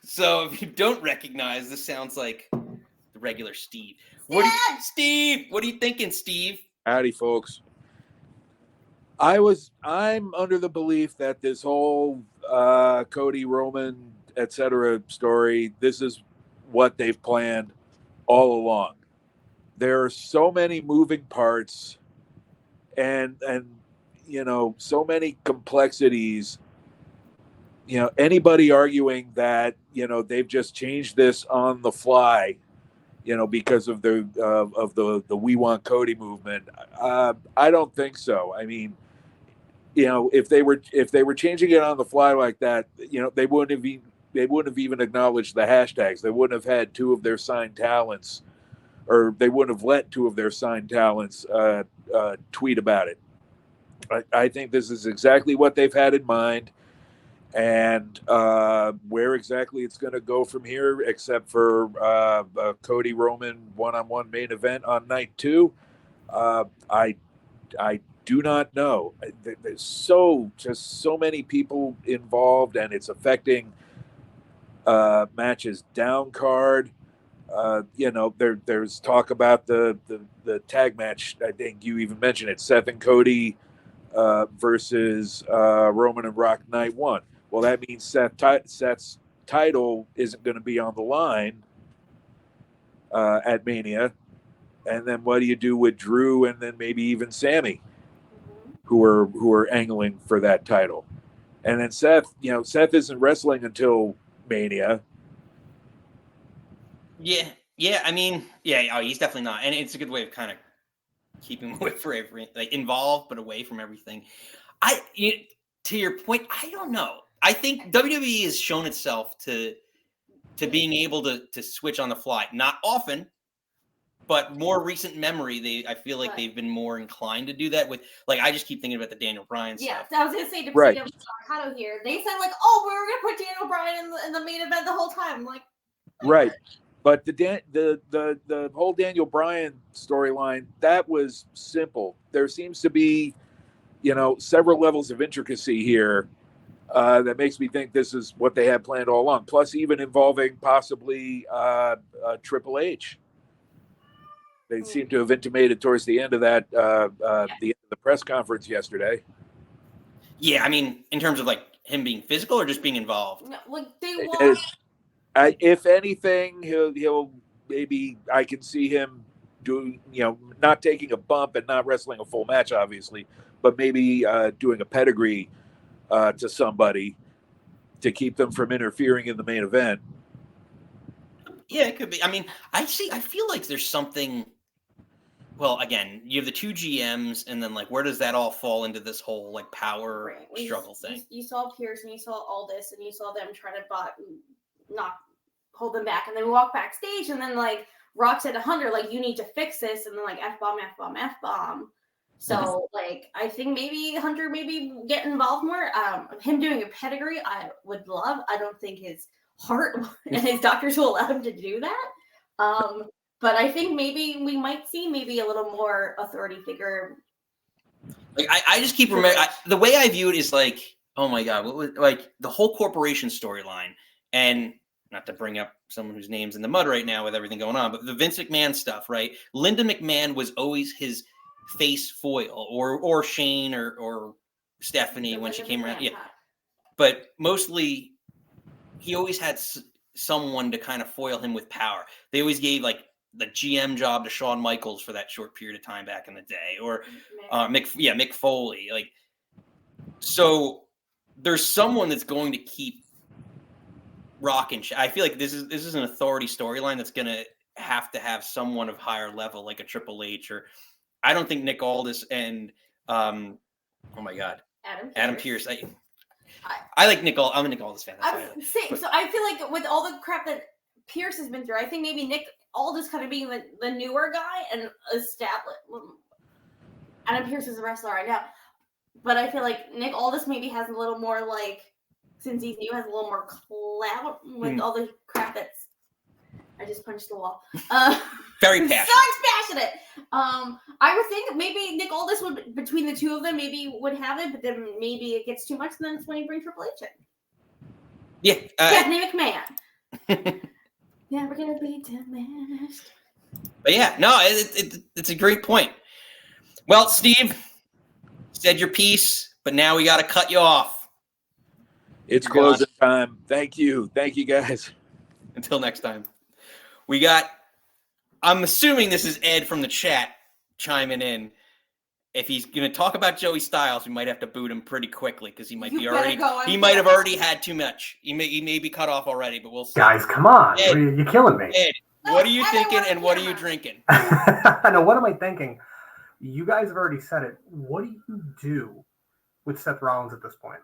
So if you don't recognize, this sounds like the regular Steve. Steve, what are you thinking, Steve? Howdy, folks. I'm under the belief that this whole Cody, Roman, etc. story, this is what they've planned all along. There are so many moving parts and so many complexities. Anybody arguing that they've just changed this on the fly, because of the We Want Cody movement, I don't think so. I mean, if they were changing it on the fly like that, they wouldn't have even acknowledged the hashtags. They wouldn't have had two of their signed talents, or they wouldn't have let two of their signed talents tweet about it. I think this is exactly what they've had in mind, and where exactly it's going to go from here, except for Cody Roman one-on-one main event on night 2, I do not know. There's so many people involved, and it's affecting matches down card. There's talk about the tag match. I think you even mentioned it, Seth and Cody versus Roman and Rock night 1. Well, that means Seth's title isn't going to be on the line at Mania. And then what do you do with Drew and then maybe even Sammy, who are angling for that title? And then Seth isn't wrestling until Mania. Yeah. I mean, he's definitely not, and it's a good way of kind of keeping away from involved but away from everything. To your point, I don't know. I think WWE has shown itself to being able to switch on the fly. Not often, but more recent memory, I feel like they've been more inclined to do that with, like, I just keep thinking about the Daniel Bryan stuff. Yeah, I was gonna say to right. Mercado here, they said like, oh, we were gonna put Daniel Bryan in the main event the whole time. I'm like, right. But the whole Daniel Bryan storyline, that was simple. There seems to be, several levels of intricacy here that makes me think this is what they had planned all along. Plus, even involving possibly Triple H. They seem to have intimated towards the end of that, the end of the press conference yesterday. Yeah, I mean, in terms of like him being physical or just being involved. No, like they want. If anything, he'll maybe, I can see him doing, not taking a bump and not wrestling a full match, obviously, but maybe doing a pedigree to somebody to keep them from interfering in the main event. Yeah, it could be. I mean, I feel like there's something. Well, again, you have the two GMs, and then like, where does that all fall into this whole like power struggle thing? You saw Pierce, and you saw Aldis, and you saw them try to hold them back, and then we walk backstage, and then like Rock said to Hunter, like, you need to fix this, and then like F-bomb. So like, I think maybe Hunter get involved more. Him doing a pedigree, I would love. I don't think his heart and his doctors will allow him to do that. But I think maybe we might see maybe a little more authority figure. Like I just keep remembering the way I view it is like, oh my god, what was like the whole corporation storyline, and not to bring up someone whose name's in the mud right now with everything going on, but the Vince McMahon stuff, right? Linda McMahon was always his face foil, or Shane or Stephanie when she came around. Yeah, but mostly he always had someone to kind of foil him with power. They always gave like the GM job to Shawn Michaels for that short period of time back in the day, or Mick Foley. Like, so there's someone that's going to keep rocking. I feel like this is an authority storyline that's going to have someone of higher level, like a Triple H, or I don't think Nick Aldis and oh my god, Adam Pearce. I like Nicole. I'm a Nick Aldis fan. So I feel like with all the crap that Pierce has been through, I think maybe Nick Aldis kind of being the newer guy and established. Adam Pearce is a wrestler right now, but I feel like Nick Aldis maybe has a little more like, since he's new, has a little more clout with all the crap that's. I just punched the wall. Very passionate. So passionate. I would think maybe Nick Aldis would, between the two of them, maybe would have it, but then maybe it gets too much, and then it's when you bring Triple H in. Yeah. Stephanie McMahon. Never gonna be diminished. But yeah, no, it's a great point. Well, Steve, you said your piece, but now we got to cut you off. It's closing time. Thank you, guys. Until next time, we got. I'm assuming this is Ed from the chat chiming in. If he's going to talk about Joey Styles, we might have to boot him pretty quickly because he might be already. He might have already had too much. He may be cut off already, but we'll see. Guys, come on! Ed, you're killing me. Ed, what are you thinking, and what are you drinking? I know. What am I thinking? You guys have already said it. What do you do with Seth Rollins at this point?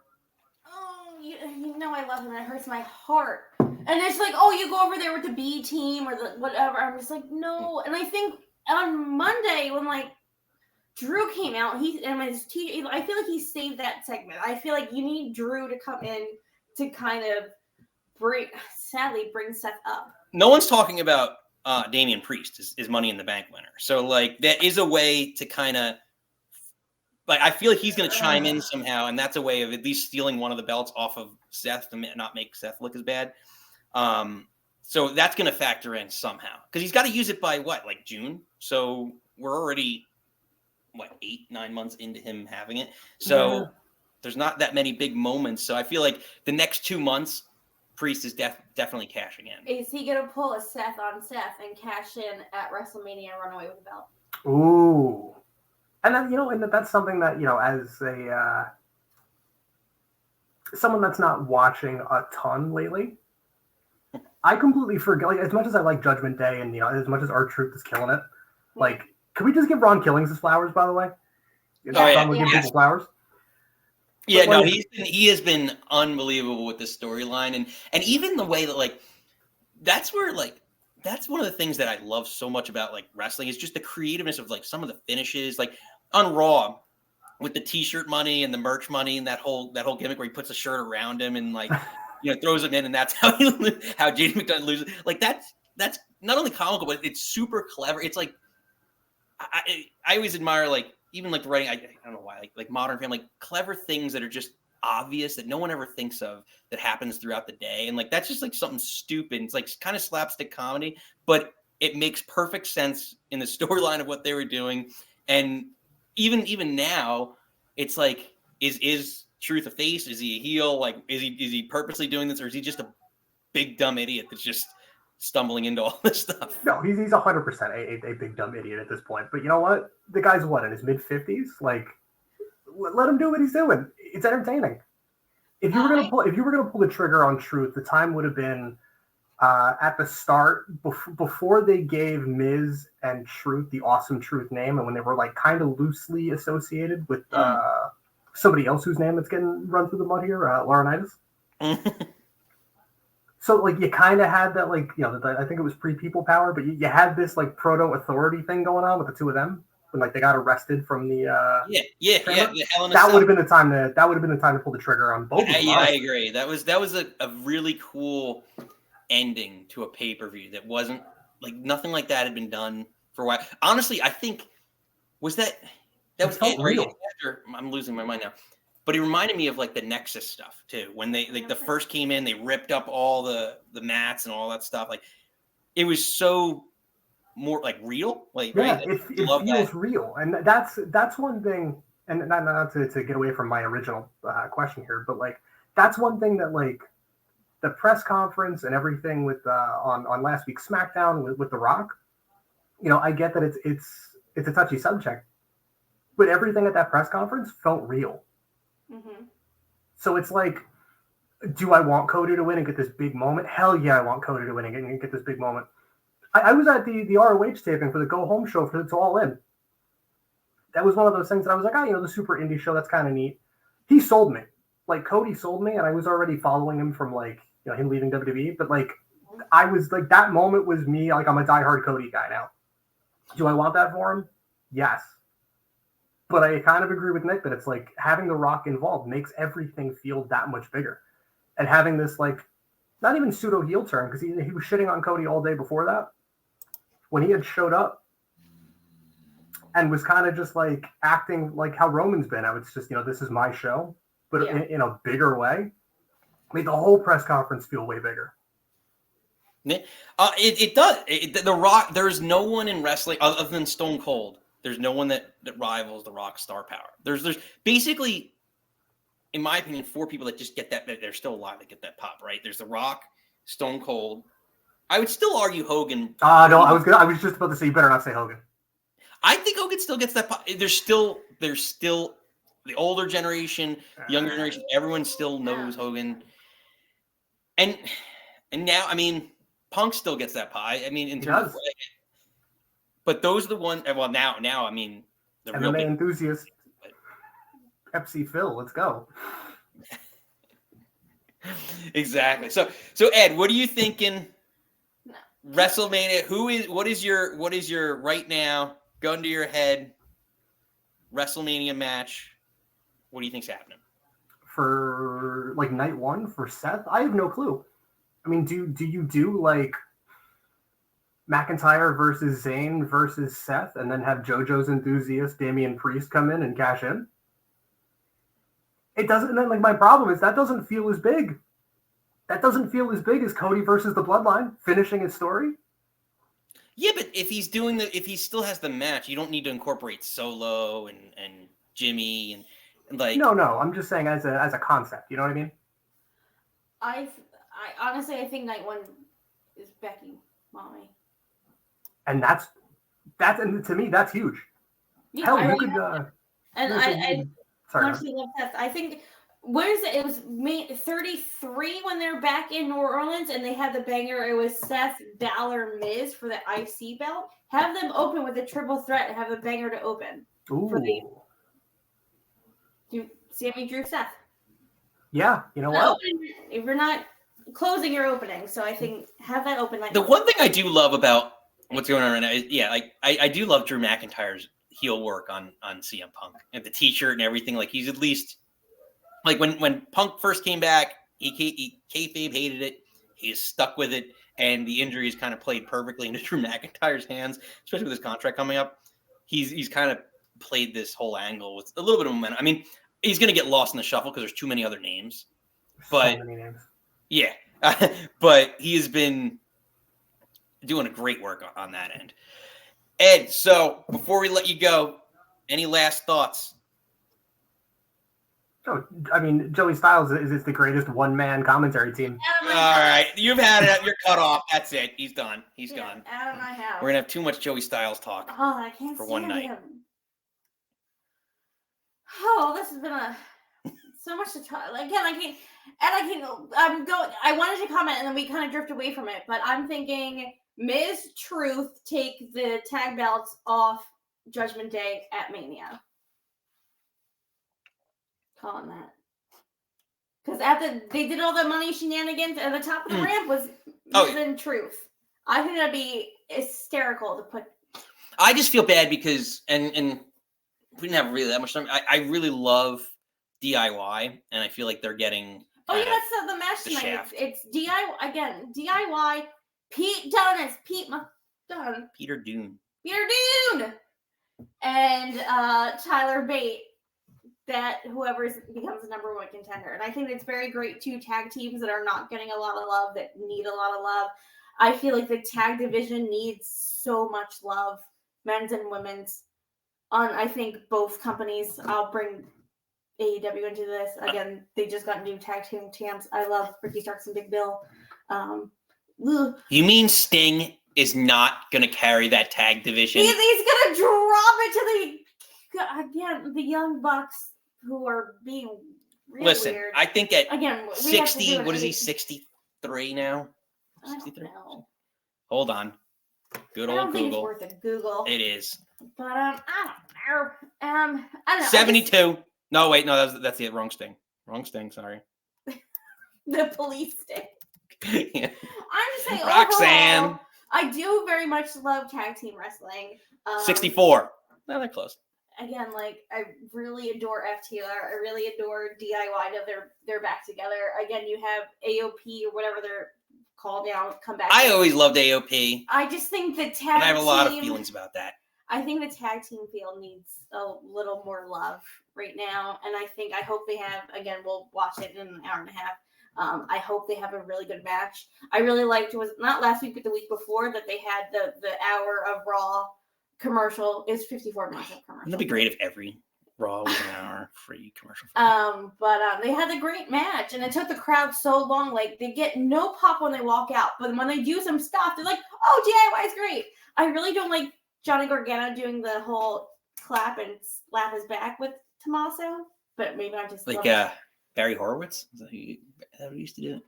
Oh, you know I love him, and it hurts my heart. And it's like, oh, you go over there with the B team or the whatever. I'm just like, no. And I think on Monday when like Drew came out, I feel like he saved that segment. I feel like you need Drew to come in to kind of bring Seth up. No one's talking about Damian Priest is Money in the Bank winner. So like that is a way to kind of like I feel like he's going to chime in somehow, and that's a way of at least stealing one of the belts off of Seth to not make Seth look as bad. So that's going to factor in somehow because he's got to use it by like June. So we're already 8-9 months into him having it. So there's not that many big moments. So I feel like the next 2 months, Priest is definitely cashing in. Is he going to pull a Seth on Seth and cash in at WrestleMania and run away with the belt? Ooh. And then, and that's something that, as a someone that's not watching a ton lately, I completely forget, like, as much as I like Judgment Day and, as much as R-Truth is killing it, like, can we just give Ron Killings his flowers, by the way? Give people flowers. Yeah, no, he has been unbelievable with this storyline, and even the way that like that's one of the things that I love so much about like wrestling is just the creativeness of like some of the finishes, like on Raw with the T-shirt money and the merch money and that whole gimmick where he puts a shirt around him and like throws him in, and that's how JD McDonagh loses. Like that's not only comical, but it's super clever. It's like I always admire like. Even like the writing, I don't know why, like Modern Family, like clever things that are just obvious that no one ever thinks of that happens throughout the day. And like, that's just like something stupid. It's like kind of slapstick comedy, but it makes perfect sense in the storyline of what they were doing. And even now it's like, is Truth a face? Is he a heel? Like, is he purposely doing this? Or is he just a big dumb idiot that's just stumbling into all this stuff? No, he's 100% a big dumb idiot at this point. But you know what? The guy's in his mid-50s. Like, let him do what he's doing. It's entertaining. If you were gonna pull the trigger on Truth, the time would have been at the start before they gave Miz and Truth the Awesome Truth name, and when they were like kind of loosely associated with somebody else whose name that's getting run through the mud here, Laurinaitis. So, like, you kind of had that, like, I think it was pre-People Power, but you had this, like, proto-authority thing going on with the two of them when, like, they got arrested from the That would have been the time to pull the trigger on both of them. Yeah, I agree. That was a really cool ending to a pay-per-view that wasn't, like, nothing like that had been done for a while. Honestly, I think, was that was it, right? After, I'm losing my mind now. But it reminded me of like the Nexus stuff too. When they like the first came in, they ripped up all the mats and all that stuff. Like it was so more like real. Like right? it feels real, and that's one thing. And not to get away from my original question here, but like that's one thing that like the press conference and everything with on last week's SmackDown with The Rock. I get that it's a touchy subject, but everything at that press conference felt real. Mm-hmm. So it's like, do I want Cody to win and get this big moment? Hell yeah, I want Cody to win and get this big moment. I was at the ROH taping for the Go Home show for It's All In. That was one of those things that I was like, the super indie show, that's kind of neat. He sold me. Like, Cody sold me, and I was already following him from, like, him leaving WWE. But, like, I was, like, that moment was me. Like, I'm a diehard Cody guy now. Do I want that for him? Yes. But I kind of agree with Nick that it's like having The Rock involved makes everything feel that much bigger. And having this, like, not even pseudo heel turn, because he was shitting on Cody all day before that. When he had showed up, and was kind of just like acting like how Roman's been. It's just, this is my show, but in a bigger way. Made the whole press conference feel way bigger. It does. The Rock, there's no one in wrestling other than Stone Cold. There's no one that rivals The Rock's star power. There's basically, in my opinion, 4 people that just get that they're still alive that get that pop, right? There's The Rock, Stone Cold. I would still argue Hogan. No, I was just about to say, you better not say Hogan. I think Hogan still gets that pop. There's still the older generation, the younger generation, everyone still knows Hogan. And now, I mean, Punk still gets that pie. I mean, in terms of, but those are the ones. Well, now, I mean, the MMA real big enthusiast, Pepsi Phil, let's go. Exactly. So Ed, what are you thinking? No. WrestleMania. What is your right now? Gun to your head. WrestleMania match. What do you think's happening? For like night 1 for Seth? I have no clue. I mean, do you do like McIntyre versus Zayn versus Seth and then have JoJo's enthusiast Damian Priest come in and cash in? It doesn't. And then like my problem is that doesn't feel as big. That doesn't feel as big as Cody versus the Bloodline finishing his story. Yeah, but if he still has the match, you don't need to incorporate Solo and Jimmy and like. No. I'm just saying as a concept. You know what I mean? I honestly, I think night 1 is Becky, Mommy. And that's and to me that's huge. Yeah, Hell, you could. I sorry. honestly love Seth. I think it was May 33 when they're back in New Orleans and they had the banger. It was Seth, Balor, Miz for the IC belt. Have them open with a triple threat and have a banger to open. Ooh. Sammy Drew Seth. Yeah, you know what? If you're not closing your opening, so I think have that open. The one thing I do love about what's going on right now is, I do love Drew McIntyre's heel work on CM Punk and the T-shirt and everything. Like he's at least like when Punk first came back, he kayfabe hated it. He is stuck with it, and the injuries kind of played perfectly into Drew McIntyre's hands, especially with his contract coming up. He's kind of played this whole angle with a little bit of momentum. I mean, he's going to get lost in the shuffle because there's too many other names. But so many names. Yeah, but he has been doing a great work on that end. Ed, so before we let you go, any last thoughts? Oh, I mean, Joey Styles is the greatest one-man commentary team. All right, you've had it. You're cut off. That's it. He's done. He's gone. Out of my house. We're gonna have too much Joey Styles talk. Oh, I can't for one night. Him. Oh, this has been so much to talk. Again, I wanted to comment, and then we kind of drift away from it. But I'm thinking Miz Truth take the tag belts off Judgment Day at Mania. Calling that. Because they did all the money shenanigans at the top of the ramp was Miz and Truth. I think that'd be hysterical to put. I just feel bad because and we didn't have really that much time. I really love DIY, and I feel like they're getting. Oh yeah, that's the match tonight. It's DIY again. DIY. Pete Dunne is Peter Dune. And Tyler Bate. That whoever becomes the number 1 contender. And I think it's very great 2 tag teams that are not getting a lot of love, that need a lot of love. I feel like the tag division needs so much love, men's and women's. I think both companies, I'll bring AEW into this. Again, they just got new tag team champs. I love Ricky Starks and Big Bill. You mean Sting is not going to carry that tag division? He's going to drop it to the Young Bucks, who are being really weird. I think at 60, what is he, 63 now? 63? Hold on. Good old Google. I don't think it's worth a Google. It is. But I don't know. I don't know. 72. No, wait, no, that's the wrong Sting. Wrong Sting, sorry. The police Sting. Yeah. I'm just saying, Roxanne. overall, I do very much love tag team wrestling. 64. No, they're close. Again, I really adore FTR. I really adore DIY that they're back together. Again, you have AOP or whatever they're called now come back. I always loved AOP. I just think the tag and I have a lot of feelings about that. I think the tag team field needs a little more love right now, and I hope they have. Again, we'll watch it in an hour and a half. I hope they have a really good match. I really liked, was not last week but the week before, that they had the hour of Raw commercial. It's 54 minutes of commercial. Wouldn't it be great if every Raw was an hour free commercial? But they had a great match, and it took the crowd so long. Like, they get no pop when they walk out, but when they do some stuff, they're like, "Oh, DIY is great." I really don't like Johnny Gargano doing the whole clap and slap his back with Tommaso, but maybe I just Like love Barry Horowitz? Is that who used to do it?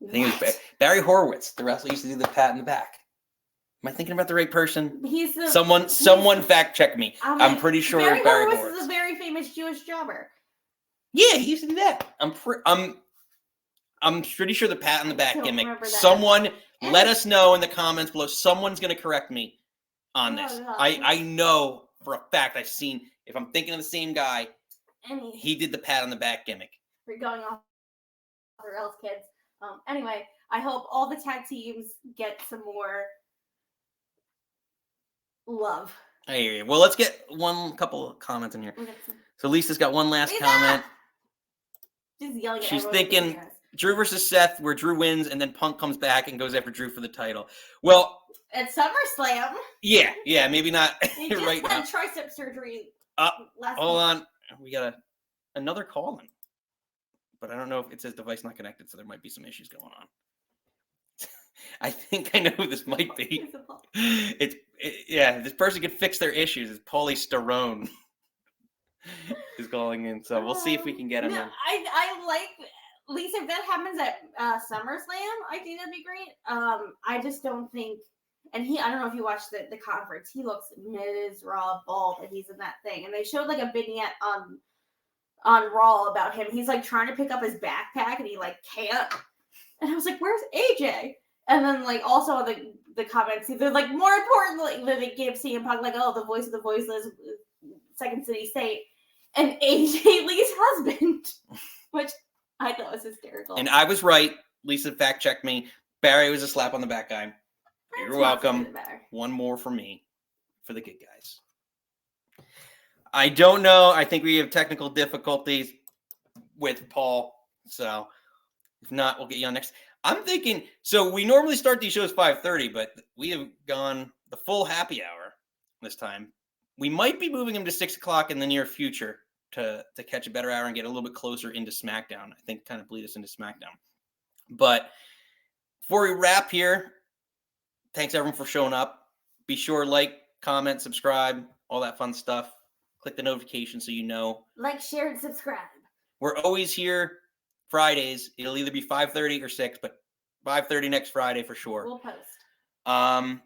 it. I think it was Barry Horowitz, the wrestler, used to do the pat in the back. Am I thinking about the right person? Someone fact check me. I'm pretty sure Barry Barry Horowitz Horowitz is a very famous Jewish jobber. Yeah, he used to do that. I'm pretty sure the pat in the back don't gimmick. remember that. Someone let us know in the comments below. Someone's gonna correct me on this. God. I know for a fact I've seen. If I'm thinking of the same guy, And he did the pat on the back gimmick. we're going off or else, kids. Anyway, I hope all the tag teams get some more love. I hear you. Well, let's get couple of comments in here. So Lisa's got one last comment. Just yelling at She's everyone with thinking the cameras. Drew versus Seth, where Drew wins, and then Punk comes back and goes after Drew for the title. Well, At SummerSlam, yeah, maybe not he just right had now. tricep surgery last Hold week. on, we got another call in, but I don't know if it says device not connected, so there might be some issues going on. I think I know who this might be. This person could fix their issues. It's Paulie Starone is calling in, so we'll see if we can get him in. I like Lisa. If that happens at SummerSlam, I think that'd be great. I just don't think, and I don't know if you watched the conference. He looks miserable that he's in that thing, and they showed like a vignette on Raw about him. He's like trying to pick up his backpack, and he like can't. And I was like, "Where's AJ?" And then, like, also the comments, they're like, more importantly, they give CM Punk, like, oh, the voice of the voiceless, Second City State, and AJ Lee's husband, which I thought was hysterical. And I was right. Lisa fact checked me. Barry was a slap on the back guy. You're welcome. One more for me, for the good guys. I don't know. I think we have technical difficulties with Paul. So, if not, we'll get you on next. I'm thinking, so we normally start these shows 5:30, but we have gone the full happy hour this time. We might be moving them to 6 o'clock in the near future to catch a better hour and get a little bit closer into SmackDown. I think kind of bleed us into SmackDown. But before we wrap here, thanks everyone for showing up. Be sure to like, comment, subscribe, all that fun stuff. Click the notification so you know. Like, share, and subscribe. We're always here Fridays. It'll either be 5:30 or 6, but 5:30 next Friday for sure. We'll post. But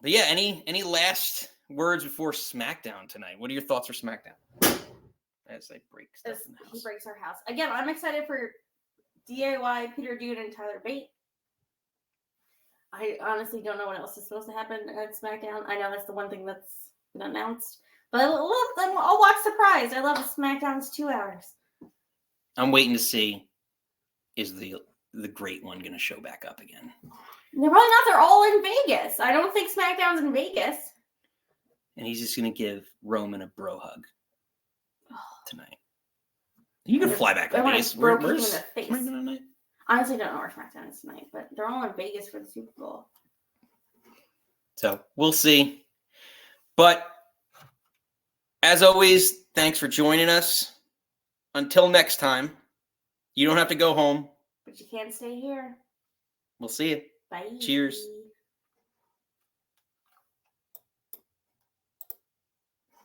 yeah, any last words before SmackDown tonight? What are your thoughts for SmackDown? As they break stuff in the house. He breaks our house. Again, I'm excited for DIY, Peter Dune, and Tyler Bate. I honestly don't know what else is supposed to happen at SmackDown. I know that's the one thing that's been announced. But I'll watch Surprise. I love SmackDown's 2 hours. I'm waiting to see, is the great one going to show back up again? They're probably not. They're all in Vegas. I don't think SmackDown's in Vegas. And he's just going to give Roman a bro hug tonight. You can fly back to Vegas. Where's SmackDown tonight? Honestly, don't know where SmackDown is tonight, but they're all in Vegas for the Super Bowl. So we'll see. But as always, thanks for joining us. Until next time, you don't have to go home. But you can't stay here. We'll see you. Bye. Cheers.